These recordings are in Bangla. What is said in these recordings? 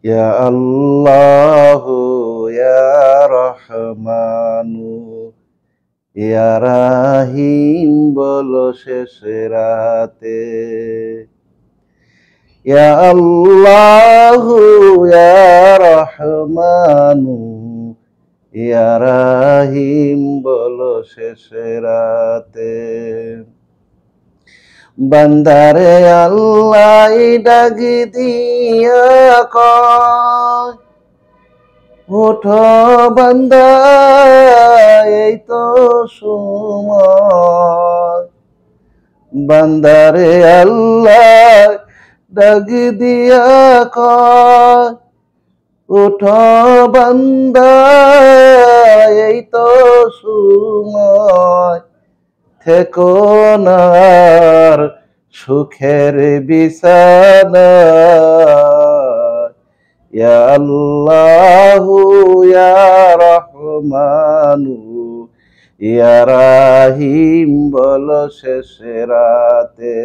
ইয়া আল্লাহু ইয়া রহমানু ইয়া রাহিম বলো শেষ রাতে। ইয়া আল্লাহু ইয়া রহমানু ইয়া রাহিম বলো শেষ রাতে। বান্দারে আল্লাহ ডাক দিয়া কয়, ওঠো বান্দা এই তো সময়। বান্দারে আল্লাহ ডাক দিয়া কয়, ওঠো বান্দা এই তো সময়। থেকো না আর সুখের বিছানায়। ইয়া আল্লাহু ইয়া রহমানু ইয়া রাহিম বলো শেষ রাতে।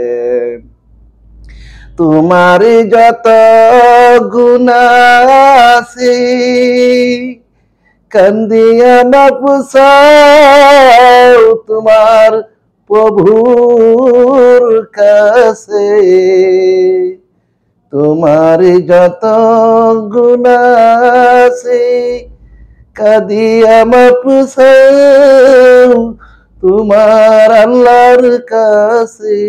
তোমার যত গুনাহ আছে কান্দিয়া মাপুসাও তোমার প্রভুর কাছে। তোমার যত গুনাহ আছে কাঁদিয়া মাপুসাও তোমার আল্লাহর কাছে।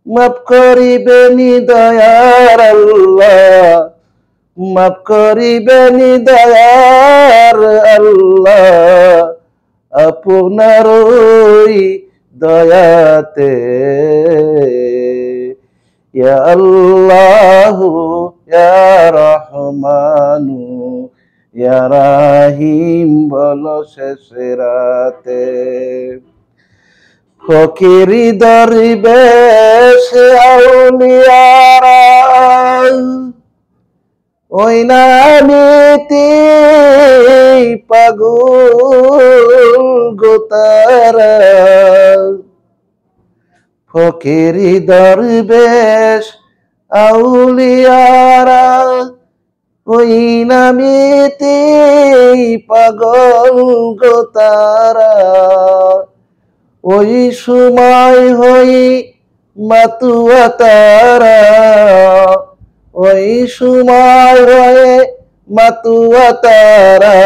মাফ করিবেনি দয়ার আল্লাহ, মাফ করিবেনি দয়ার আল্লাহ আপনার ওই দয়াতে। ইয়া আল্লাহু ইয়া রহমানু ইয়া রাহিম বলো শেষ রাতে। ফকিরি দরবেশ আউলিয়ারা ওই নামেতে পাগল গো তারা। ফকিরি দরবেশ আউলিয়ারা ওই নামেতে পাগল গো তারা। ওই সময় হই মাতুয়া তারা, ওই সময় হয়ে মাতুয়া তারা।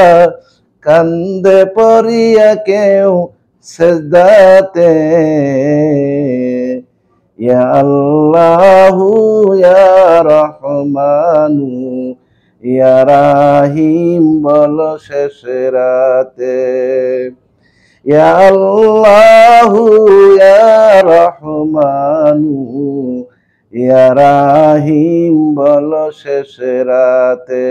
কান্দে পড়িয়া কেউ সেজদাতে। ইয়া আল্লাহু ইয়া রহমানু ইয়া রাহিম বলো শেষ রাতে। ইয়া আল্লাহু ইয়া রহমানু ইয়া রাহিম বলো শেষ রাতে।